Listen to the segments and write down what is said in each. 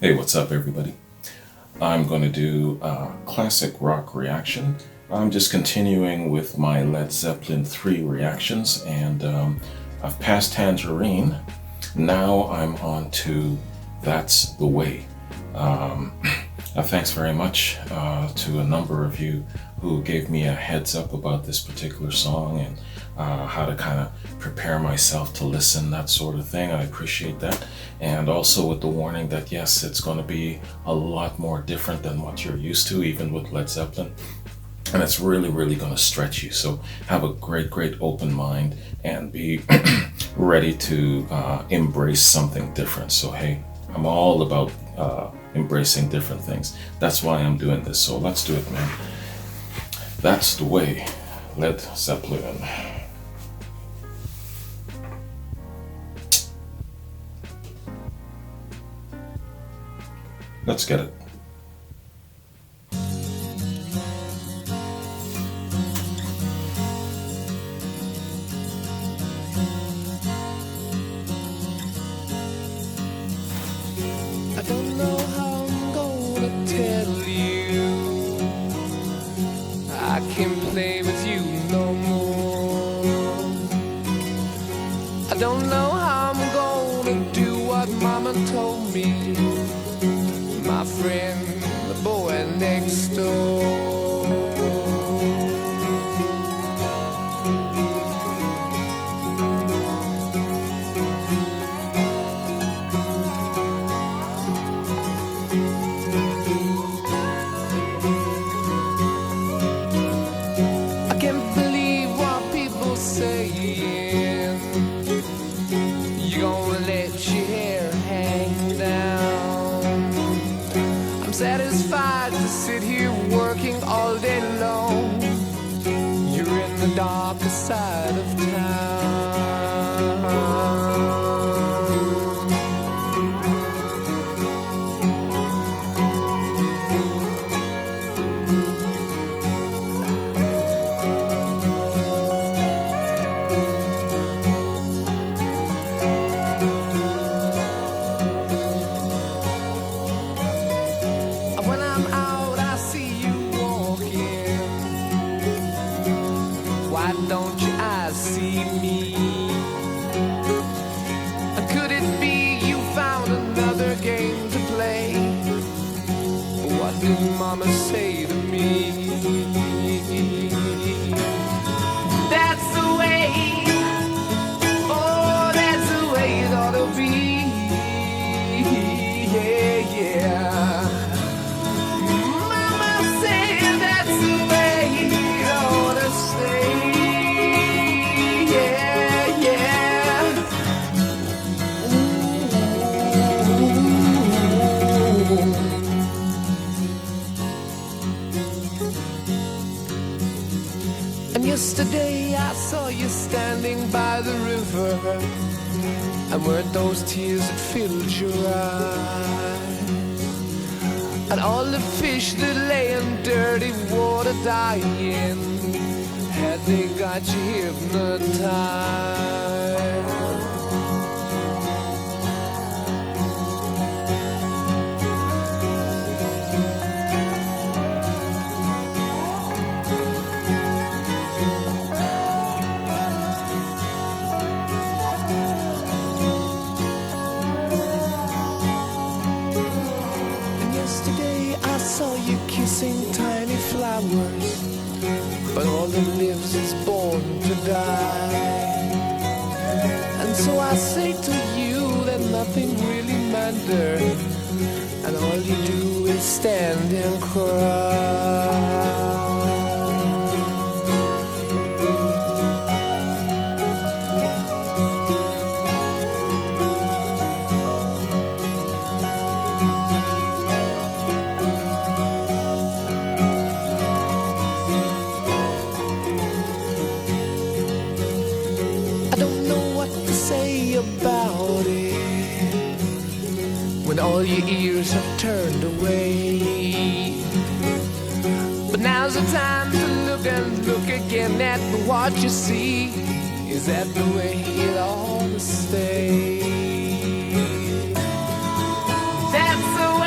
Hey, what's up, everybody? I'm going to do a classic rock reaction. I'm just continuing with my Led Zeppelin 3 reactions, and I've passed Tangerine. Now I'm on to That's the Way. Thanks very much to a number of you who gave me a heads up about this particular song and how to kind of prepare myself to listen, that sort of thing. I appreciate that. And also with the warning that yes, it's going to be a lot more different than what you're used to, even with Led Zeppelin. And it's really, really going to stretch you. So have a great, great open mind and be ready to embrace something different. So hey, I'm all about embracing different things. That's why I'm doing this. So let's do it, man. That's the Way, Led Zeppelin. Let's get it. I don't know how I'm gonna tell you I can't play with you no more. I don't know how I'm gonna do what Mama told me, my friend, the boy next door. I can't believe what people saying. You gonna let your hair hang down. I'm satisfied to sit here working all day long. You're in the darker side of town. When I'm out, I see you walking. Why don't your eyes see me? Could it be you found another game to play? What did Mama say to me? That's the way. Oh, that's the way it ought to be. Yeah, yeah. Mama said that's the way it ought to stay. Yeah, yeah. And yesterday I saw you standing by the river, and weren't those tears that filled your eyes? And all the fish that lay in dirty water dying, had they got you hypnotized? Yesterday I saw you kissing tiny flowers, but all that lives is born to die. And so I say to you that nothing really matters, and all you do is stand and cry. I don't know what to say about it when all your ears have turned away. But now's the time to look and look again at what you see. Is that the way it ought to stay? That's the way.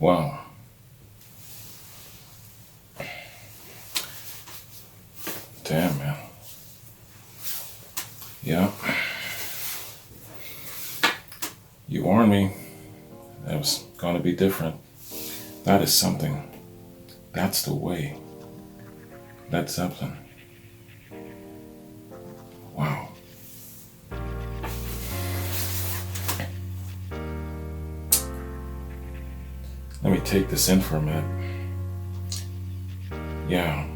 Wow. Damn, man. Yeah. You warned me. That was going to be different. That is something. That's the way. Led Zeppelin. Wow. Let me take this in for a minute. Yeah.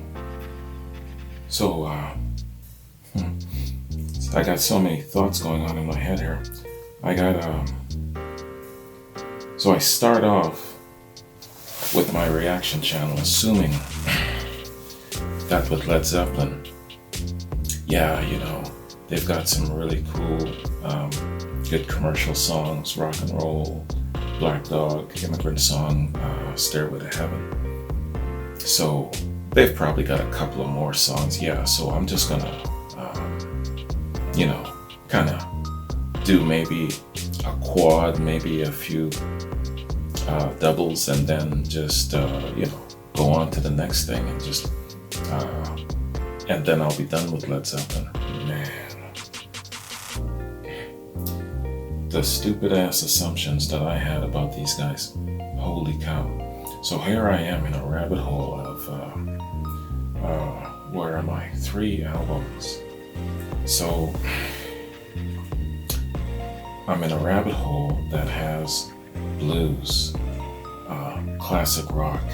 So, I got so many thoughts going on in my head here. So I start off with my reaction channel, assuming that with Led Zeppelin, yeah, they've got some really cool, good commercial songs, Rock and Roll, Black Dog, Immigrant Song, Stairway to Heaven. So they've probably got a couple of more songs, yeah, so I'm just gonna, kind of do maybe a quad, maybe a few doubles, and then just, go on to the next thing and just, and then I'll be done with Led Zeppelin. Man. The stupid ass assumptions that I had about these guys. Holy cow. So here I am in a rabbit hole of, where are my 3 albums? So I'm in a rabbit hole that has blues, classic rock,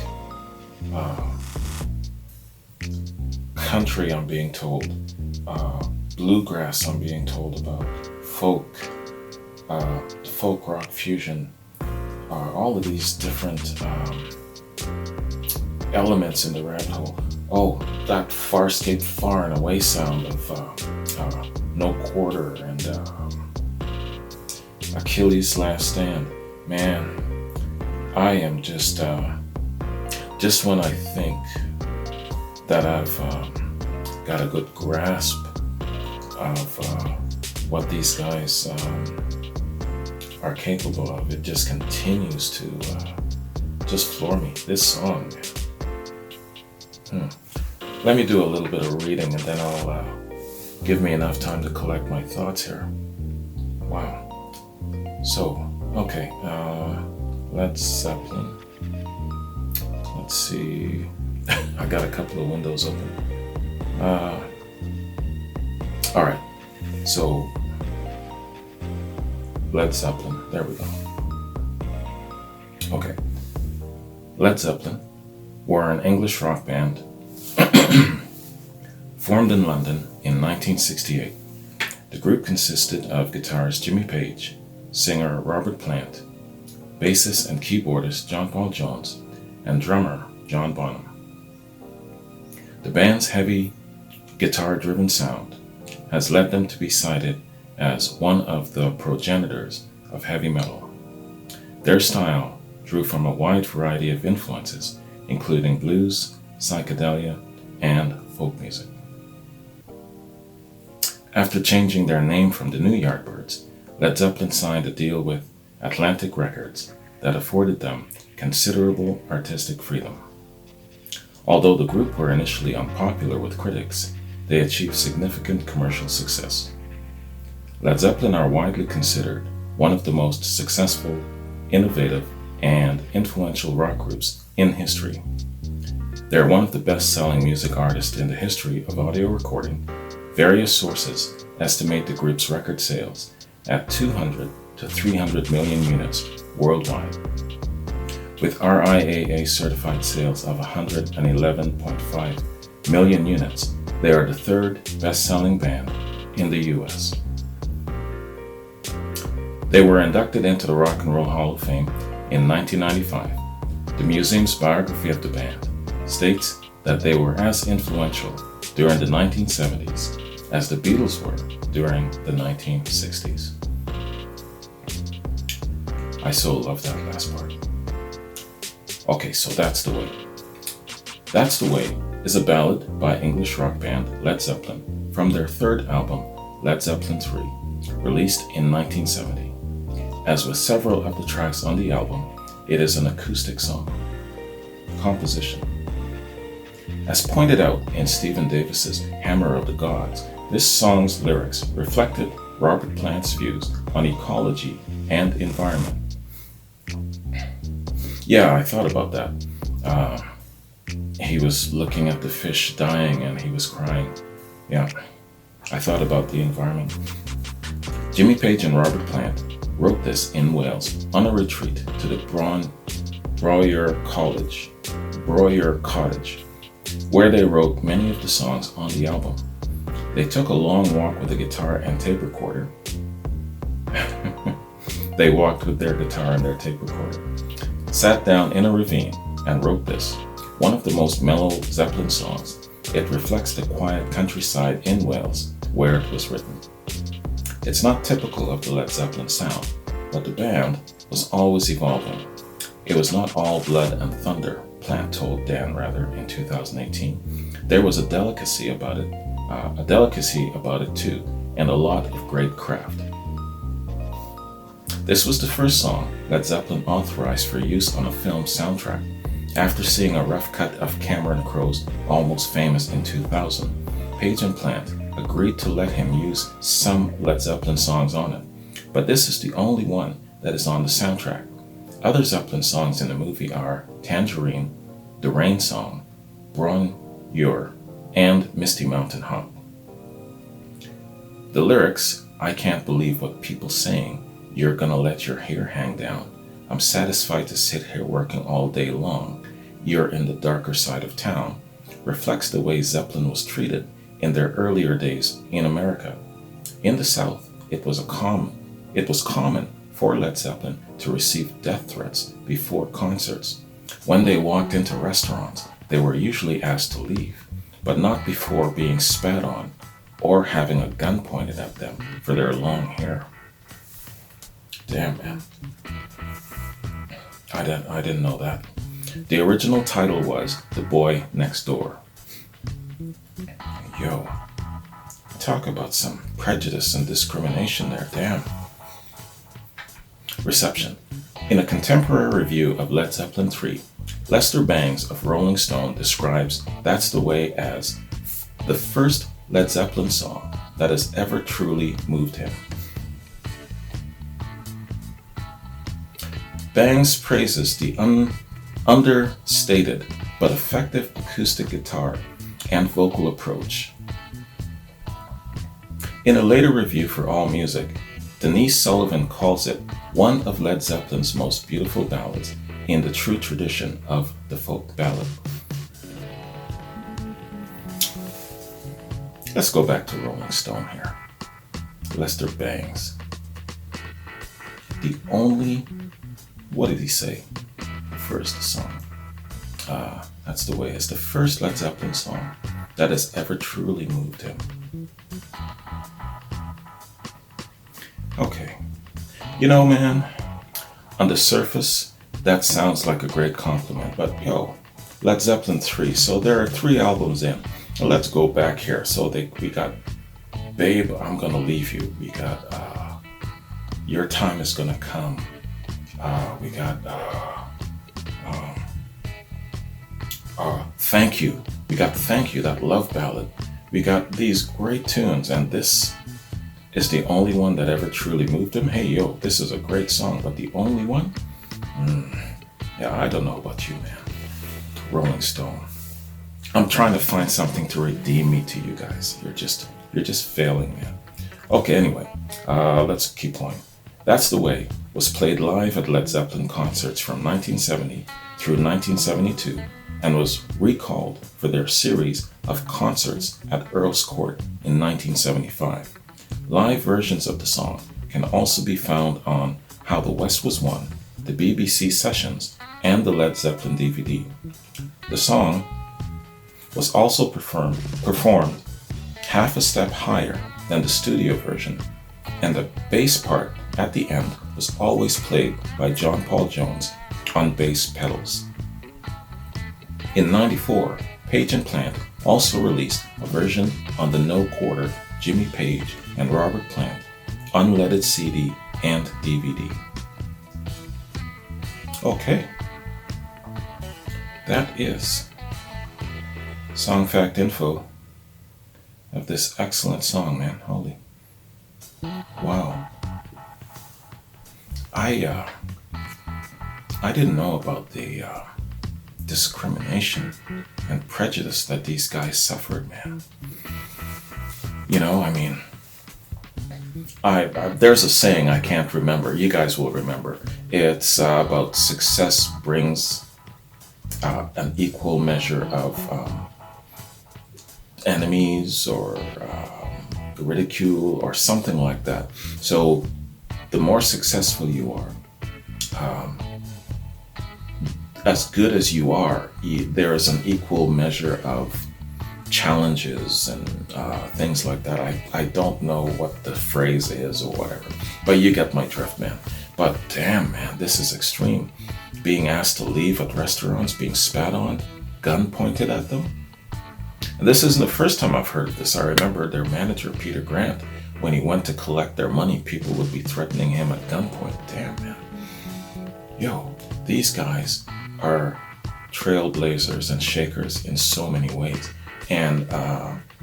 country I'm being told, bluegrass I'm being told about, folk, folk rock fusion, all of these different elements in the rabbit hole. Oh, that Farscape Far and Away sound of No Quarter and Achilles' Last Stand. Man, I am just when I think that I've got a good grasp of what these guys are capable of, it just continues to just floor me. This song, man. Let me do a little bit of reading and then I'll give me enough time to collect my thoughts here. Wow. So, okay, Led Zeppelin. Let's see. I got a couple of windows open. All right. So, Led Zeppelin. There we go. Okay. Led Zeppelin were an English rock band formed in London in 1968. The group consisted of guitarist Jimmy Page, singer Robert Plant, bassist and keyboardist John Paul Jones, and drummer John Bonham. The band's heavy, guitar-driven sound has led them to be cited as one of the progenitors of heavy metal. Their style drew from a wide variety of influences, including blues, psychedelia, and folk music. After changing their name from the New Yardbirds, Led Zeppelin signed a deal with Atlantic Records that afforded them considerable artistic freedom. Although the group were initially unpopular with critics, they achieved significant commercial success. Led Zeppelin are widely considered one of the most successful, innovative, and influential rock groups in history. They are one of the best-selling music artists in the history of audio recording. Various sources estimate the group's record sales at 200 to 300 million units worldwide. With RIAA certified sales of 111.5 million units, they are the third best-selling band in the US. They were inducted into the Rock and Roll Hall of Fame in 1995. The museum's biography of the band states that they were as influential during the 1970s as the Beatles were during the 1960s. I so love that last part. Okay, so That's the Way. That's the Way is a ballad by English rock band Led Zeppelin from their third album, Led Zeppelin 3, released in 1970. As with several of the tracks on the album, It is an acoustic song. Composition. As pointed out in Stephen Davis's Hammer of the Gods, this song's lyrics reflected Robert Plant's views on ecology and environment. Yeah, I thought about that. He was looking at the fish dying and he was crying. Yeah, I thought about the environment. Jimmy Page and Robert Plant wrote this in Wales on a retreat to the Breuer Cottage, where they wrote many of the songs on the album. They took a long walk with a guitar and tape recorder. They walked with their guitar and their tape recorder, sat down in a ravine, and wrote this, one of the most mellow Zeppelin songs. It reflects the quiet countryside in Wales where it was written. It's not typical of the Led Zeppelin sound, but the band was always evolving. It was not all blood and thunder, Plant told Dan Rather in 2018. There was a delicacy about it too, and a lot of great craft. This was the first song Led Zeppelin authorized for use on a film soundtrack, after seeing a rough cut of Cameron Crowe's Almost Famous in 2000. Page and Plant agreed to let him use some Led Zeppelin songs on it, but this is the only one that is on the soundtrack. Other Zeppelin songs in the movie are Tangerine, The Rain Song, Brun Ure, and Misty Mountain Hop. The lyrics, I can't believe what people saying, you're gonna let your hair hang down. I'm satisfied to sit here working all day long. You're in the darker side of town, reflects the way Zeppelin was treated in their earlier days in America. In the South, it was common for Led Zeppelin to receive death threats before concerts. When they walked into restaurants, they were usually asked to leave, but not before being spat on or having a gun pointed at them for their long hair. Damn, man. I didn't know that. The original title was The Boy Next Door. Yo, talk about some prejudice and discrimination there, damn. Reception. In a contemporary review of Led Zeppelin 3, Lester Bangs of Rolling Stone describes That's the Way as the first Led Zeppelin song that has ever truly moved him. Bangs praises the understated but effective acoustic guitar and vocal approach. In a later review for AllMusic, Denise Sullivan calls it one of Led Zeppelin's most beautiful ballads in the true tradition of the folk ballad. Let's go back to Rolling Stone here. Lester Bangs. What did he say? The first song. That's the Way. It's the first Led Zeppelin song that has ever truly moved him. Okay. You know, man, on the surface, that sounds like a great compliment, but yo, Led Zeppelin 3, so there are 3 albums in. Now let's go back here. So we got Babe, I'm Gonna Leave You. We got Your Time Is Gonna Come. We got Thank You. We got Thank You, that love ballad. We got these great tunes, and this is the only one that ever truly moved him. Hey, yo, this is a great song, but the only one? Yeah, I don't know about you, man. Rolling Stone. I'm trying to find something to redeem me to you guys. You're just failing, man. Okay, anyway, let's keep going. That's the Way was played live at Led Zeppelin concerts from 1970 through 1972 and was recalled for their series of concerts at Earl's Court in 1975. Live versions of the song can also be found on How the West Was Won, the BBC Sessions, and the Led Zeppelin DVD. The song was also performed half a step higher than the studio version, and the bass part at the end was always played by John Paul Jones on bass pedals. In '94, Page and Plant also released a version on the No Quarter Jimmy Page and Robert Plant unleaded CD and DVD. Okay, that is song fact info of this excellent song, man. Holy wow! I didn't know about the discrimination and prejudice that these guys suffered, man. You know, I mean, I there's a saying I can't remember. You guys will remember. It's about success brings an equal measure of enemies or ridicule or something like that. So the more successful you are, as good as you are, there is an equal measure of challenges and things like that. I don't know what the phrase is or whatever, but you get my drift, man. But damn, man, this is extreme. Being asked to leave at restaurants, being spat on, gun pointed at them. And this isn't the first time I've heard of this. I remember their manager, Peter Grant, when he went to collect their money, people would be threatening him at gunpoint. Damn, man. Yo, these guys are trailblazers and shakers in so many ways. And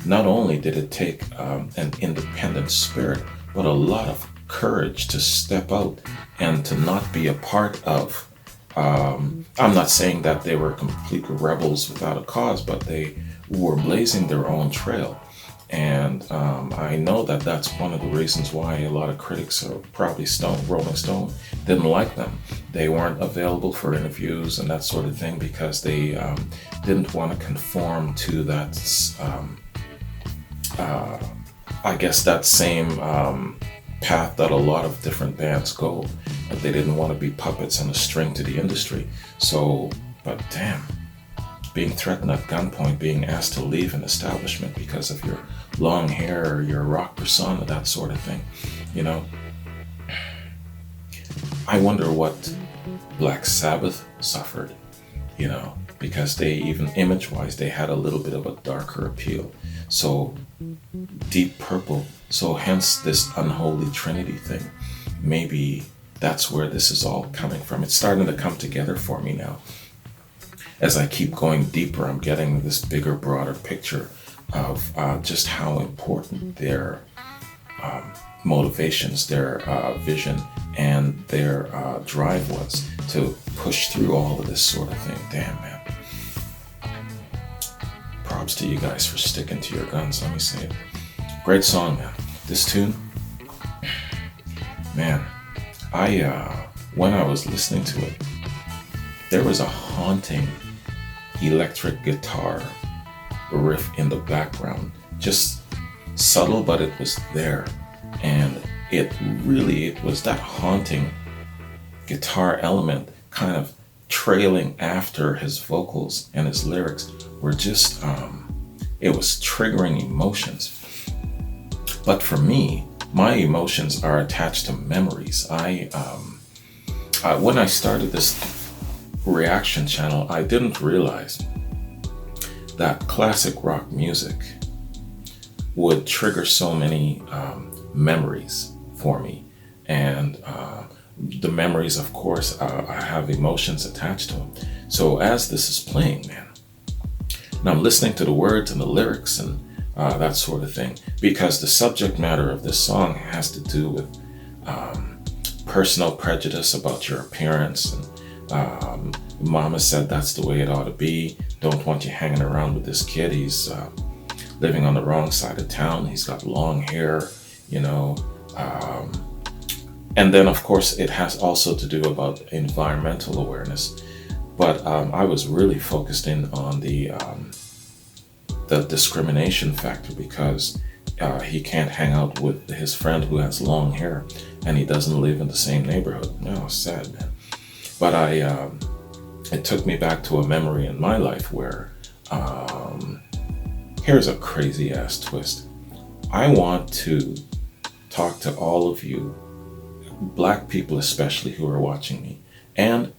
not only did it take an independent spirit, but a lot of courage to step out and to not be a part of. I'm not saying that they were complete rebels without a cause, but they were blazing their own trail. And I know that that's one of the reasons why a lot of critics, or probably Rolling Stone, didn't like them. They weren't available for interviews and that sort of thing because they didn't want to conform to that, I guess, that same path that a lot of different bands go. They didn't want to be puppets on a string to the industry. So, but damn, being threatened at gunpoint, being asked to leave an establishment because of your long hair or your rock persona, that sort of thing, you know. I wonder what Black Sabbath suffered, you know, because they, even image-wise, they had a little bit of a darker appeal. So Deep Purple, so hence this unholy trinity thing. Maybe that's where this is all coming from. It's starting to come together for me now. As I keep going deeper, I'm getting this bigger, broader picture of just how important their motivations, their vision, and their drive was to push through all of this sort of thing. Damn, man. Props to you guys for sticking to your guns, let me say it. Great song, man. This tune, man, when I was listening to it, there was a haunting electric guitar riff in the background, just subtle, but it was there. And it was that haunting guitar element kind of trailing after his vocals, and his lyrics were just, it was triggering emotions. But for me, my emotions are attached to memories. When I started this reaction channel, I didn't realize that classic rock music would trigger so many memories for me. And the memories, of course, I have emotions attached to them. So as this is playing, man, and I'm listening to the words and the lyrics and that sort of thing, because the subject matter of this song has to do with personal prejudice about your appearance, and mama said that's the way it ought to be. Don't want you hanging around with this kid. He's living on the wrong side of town. He's got long hair, you know. And then, of course, it has also to do about environmental awareness. But I was really focused in on the discrimination factor, because he can't hang out with his friend who has long hair and he doesn't live in the same neighborhood. No, sad, man. But it took me back to a memory in my life where, here's a crazy ass twist. I want to talk to all of you, Black people especially, who are watching me, and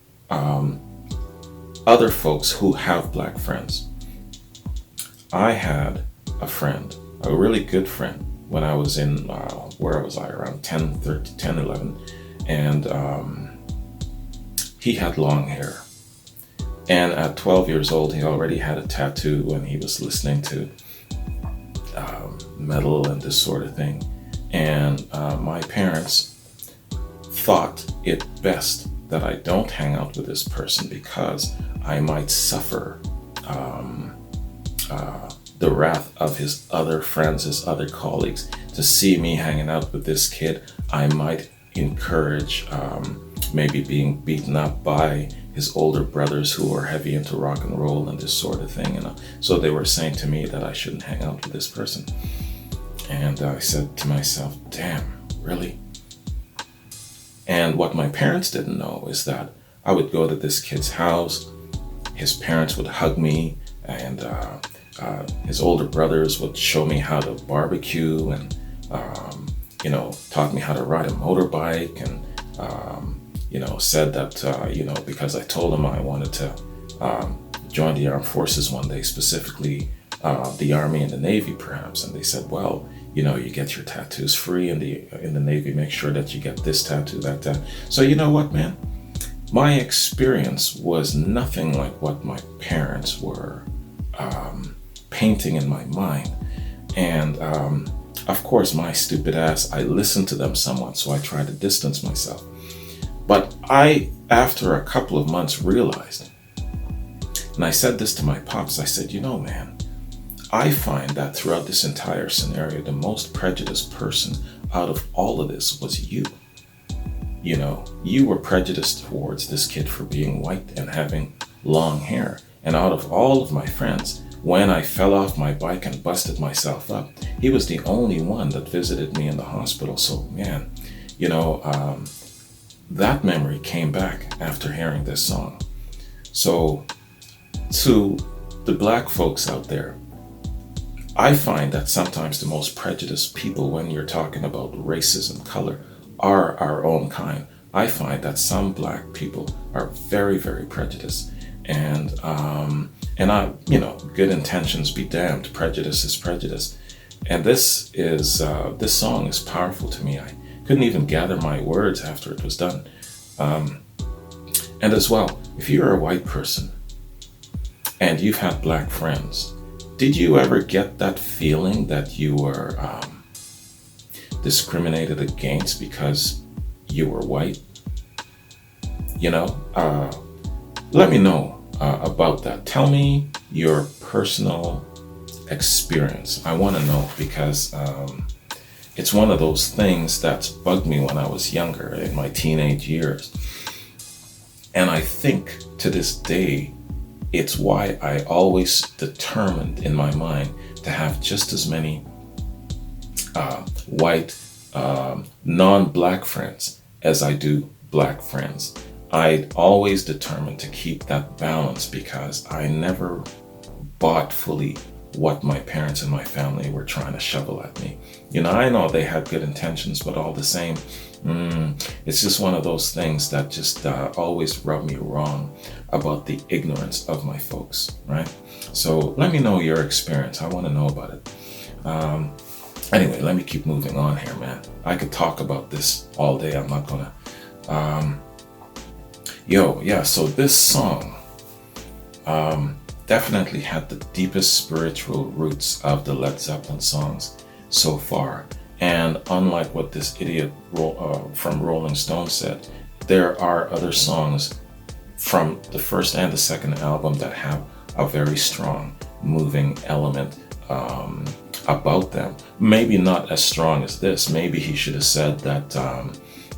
other folks who have Black friends. I had a friend, a really good friend, when I was in, where was I, around 10, 11, and he had long hair. And at 12 years old, he already had a tattoo when he was listening to metal and this sort of thing. And my parents thought it best that I don't hang out with this person because I might suffer the wrath of his other friends, his other colleagues. To see me hanging out with this kid, I might encourage maybe being beaten up by his older brothers who are heavy into rock and roll and this sort of thing. So they were saying to me that I shouldn't hang out with this person. And I said to myself, damn, really? And what my parents didn't know is that I would go to this kid's house, his parents would hug me, and his older brothers would show me how to barbecue and, taught me how to ride a motorbike, and, said that, because I told them I wanted to join the armed forces one day, specifically the Army and the Navy perhaps. And they said, well, you get your tattoos free in the Navy, make sure that you get this tattoo, that. So you know what, man? My experience was nothing like what my parents were painting in my mind. And of course, my stupid ass, I listened to them somewhat, so I tried to distance myself. But I, after a couple of months, realized, and I said this to my pops, I said, man, I find that throughout this entire scenario, the most prejudiced person out of all of this was you. You were prejudiced towards this kid for being white and having long hair. And out of all of my friends, when I fell off my bike and busted myself up, he was the only one that visited me in the hospital. So, man, that memory came back after hearing this song. So, to the black folks out there, I find that sometimes the most prejudiced people, when you're talking about racism, color, are our own kind. I find that some black people are very, very prejudiced. And good intentions be damned. Prejudice is prejudice. And this song is powerful to me. I couldn't even gather my words after it was done. And as well, if you're a white person and you've had black friends, did you ever get that feeling that you were discriminated against because you were white? Let me know about that. Tell me your personal experience. I want to know, because it's one of those things that's bugged me when I was younger, in my teenage years. And I think to this day, it's why I always determined in my mind to have just as many white, non-black friends as I do black friends. I always determined to keep that balance, because I never bought fully what my parents and my family were trying to shovel at me. I know they had good intentions, but all the same, it's just one of those things that just always rubbed me wrong about the ignorance of my folks, right? So let me know your experience. I want to know about it. Anyway, let me keep moving on here, man. I could talk about this all day. I'm not gonna. So this song definitely had the deepest spiritual roots of the Led Zeppelin songs so far. And unlike what this idiot from Rolling Stone said, there are other songs from the first and the second album that have a very strong moving element about them. Maybe not as strong as this. Maybe he should have said that,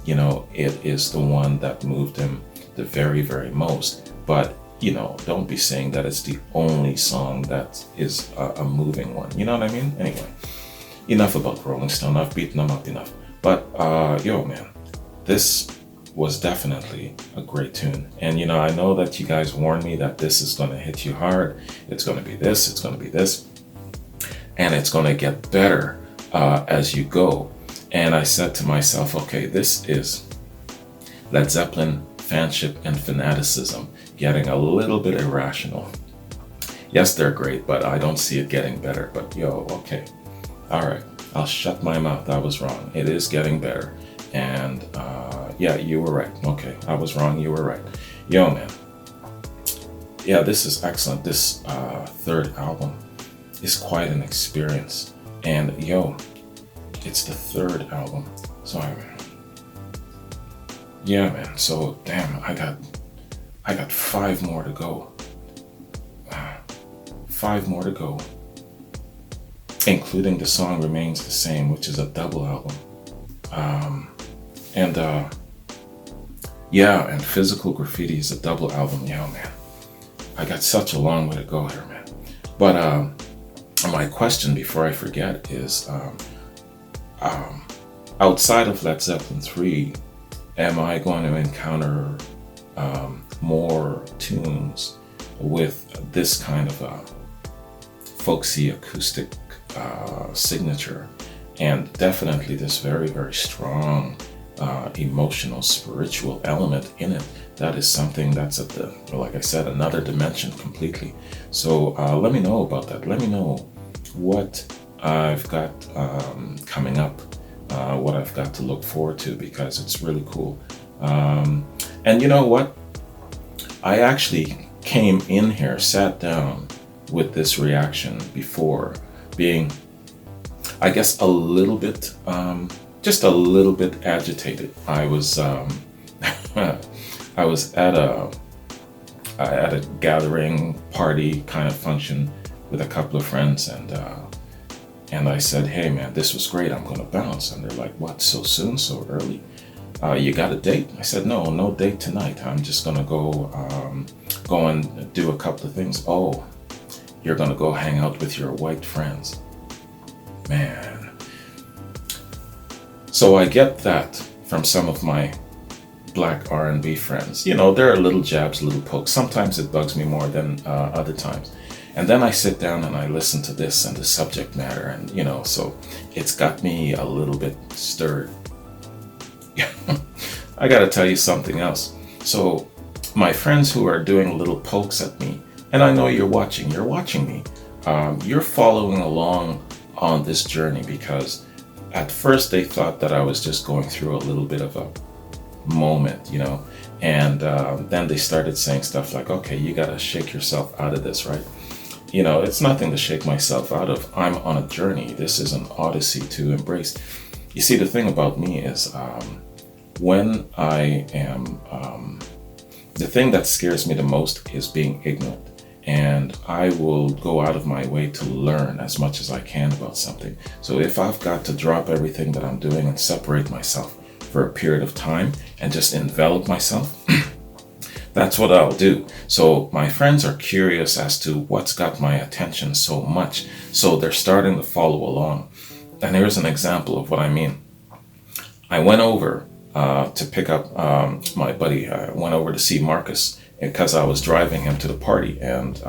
it is the one that moved him the very, very most. But, don't be saying that it's the only song that is a moving one. You know what I mean? Anyway, enough about Rolling Stone. I've beaten them up enough. But, man, this was definitely a great tune. And, I know that you guys warned me that this is going to hit you hard. It's going to be this, it's going to be this. And it's going to get better as you go. And I said to myself, okay, this is Led Zeppelin fanship and fanaticism getting a little bit irrational. Yes, they're great, but I don't see it getting better. But okay. All right. I'll shut my mouth. I was wrong. It is getting better. And, Yeah, you were right. Okay, I was wrong. You were right. Yo, man. Yeah, this is excellent. This third album is quite an experience. And yo, it's the third album. So yeah, man. So damn, I got 5 more to go. 5 more to go, including the song Remains the Same, which is a double album. And Physical Graffiti is a double album. Yeah, man. I got such a long way to go here, man. But my question before I forget is, outside of Led Zeppelin 3, am I going to encounter more tunes with this kind of folksy acoustic signature, and definitely this very, very strong emotional, spiritual element in it? That is something that's at the, like I said, another dimension completely. So let me know about that. Let me know what I've got coming up, what I've got to look forward to, because it's really cool. And you know what? I actually came in here, sat down with this reaction before being, I guess, a little bit, just a little bit agitated. I was I was at a gathering party kind of function with a couple of friends, and I said, "Hey man, this was great. I'm gonna bounce." And they're like, "What? So soon? So early? You got a date?" I said, "No date tonight. I'm just gonna go and do a couple of things." "Oh, you're gonna go hang out with your white friends." Man. So I get that from some of my black R&B friends. You know, there are little jabs, little pokes. Sometimes it bugs me more than other times. And then I sit down and I listen to this and the subject matter, and you know, so it's got me a little bit stirred. I gotta tell you something else. So my friends who are doing little pokes at me, and I know you're watching me, you're following along on this journey, because at first they thought that I was just going through a little bit of a moment, you know, and then they started saying stuff like, "Okay, you gotta shake yourself out of this, right?" You know, it's nothing to shake myself out of. I'm on a journey. This is an odyssey to embrace. You see, the thing about me is when I am, the thing that scares me the most is being ignorant. And I will go out of my way to learn as much as I can about something. So if I've got to drop everything that I'm doing and separate myself for a period of time and just envelop myself, that's what I'll do. So my friends are curious as to what's got my attention so much. So they're starting to follow along. And here's an example of what I mean. I went over to pick up my buddy. I went over to see Marcus because I was driving him to the party, and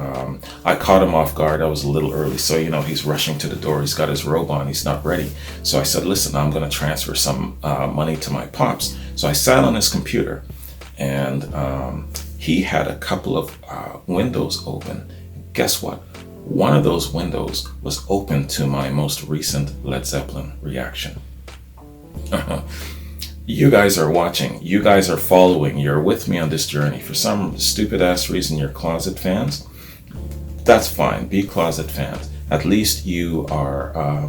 I caught him off guard. I was a little early, so you know, he's rushing to the door. He's got his robe on. He's not ready. So I said, "Listen, I'm going to transfer some money to my pops." So I sat on his computer, and he had a couple of windows open. Guess what? One of those windows was open to my most recent Led Zeppelin reaction. You guys are watching. You guys are following. You're with me on this journey. For some stupid ass reason, you're closet fans. That's fine. Be closet fans. At least you are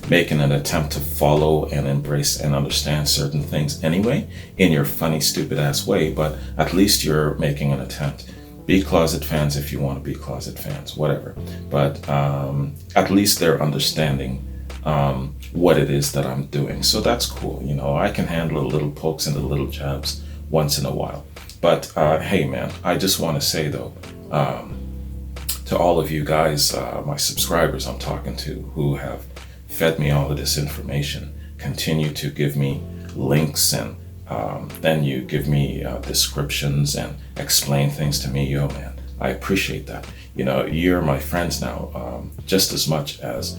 making an attempt to follow and embrace and understand certain things anyway, in your funny, stupid ass way. But at least you're making an attempt. Be closet fans if you want to be closet fans, whatever. But at least they're understanding what it is that I'm doing. So that's cool. You know, I can handle the little pokes and the little jabs once in a while. But hey man, I just want to say though, to all of you guys, my subscribers I'm talking to, who have fed me all of this information, continue to give me links, and then you give me descriptions and explain things to me. Yo man, I appreciate that. You know, you're my friends now, just as much as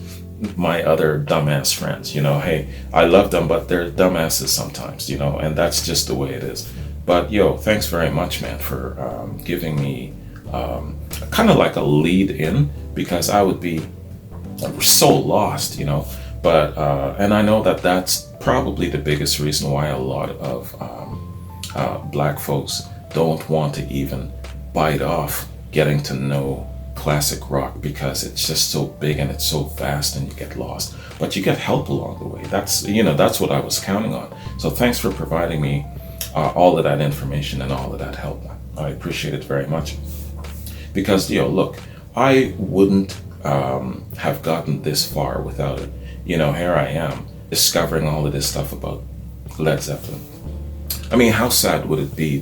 my other dumbass friends. You know, hey, I love them, but they're dumbasses sometimes, you know, and that's just the way it is. But yo, thanks very much, man, for giving me kind of like a lead in, because I would be so lost, you know. But and I know that that's probably the biggest reason why a lot of black folks don't want to even bite off getting to know classic rock because it's just so big and it's so vast and you get lost. But you get help along the way. That's what I was counting on. So thanks for providing me all of that information and all of that help. I appreciate it very much. Because, look, I wouldn't have gotten this far without it. Here I am discovering all of this stuff about Led Zeppelin. I mean, how sad would it be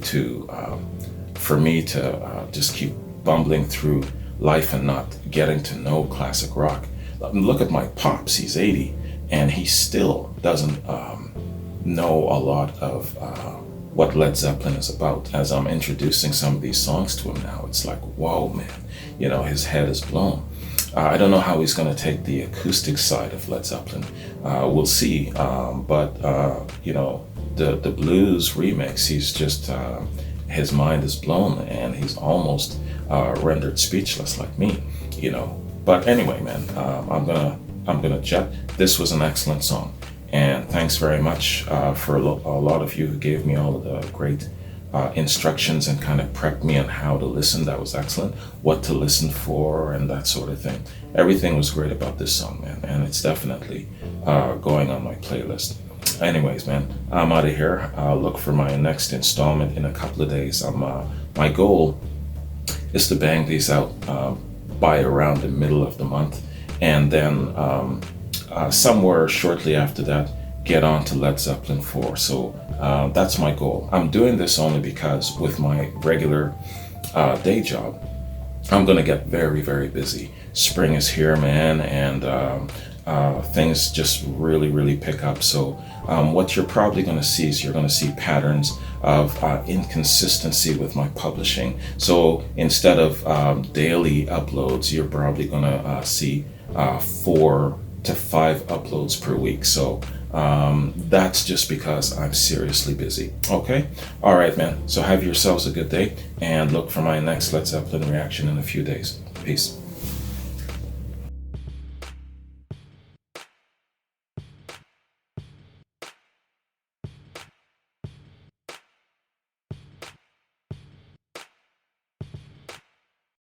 for me to just keep bumbling through life and not getting to know classic rock? Look at my pops, he's 80, and he still doesn't know a lot of what Led Zeppelin is about. As I'm introducing some of these songs to him now, it's like, whoa, man, his head is blown. I don't know how he's going to take the acoustic side of Led Zeppelin. We'll see. But the blues remix, he's just, his mind is blown and he's almost rendered speechless like me, But anyway, man, I'm gonna jet. This was an excellent song. And thanks very much for a lot of you who gave me all of the great instructions and kind of prepped me on how to listen. That was excellent. What to listen for and that sort of thing. Everything was great about this song, man. And it's definitely going on my playlist. Anyways, man, I'm out of here. Look for my next installment in a couple of days. My goal is to bang these out by around the middle of the month. And then somewhere shortly after that, get on to Led Zeppelin 4. So that's my goal. I'm doing this only because with my regular day job, I'm going to get very, very busy. Spring is here, man, and things just really, really pick up. So what you're probably going to see is you're going to see patterns of inconsistency with my publishing. So instead of daily uploads, you're probably going to see 4 to 5 uploads per week. So that's just because I'm seriously busy. Okay? All right, man. So have yourselves a good day and look for my next Led Zeppelin reaction in a few days. Peace.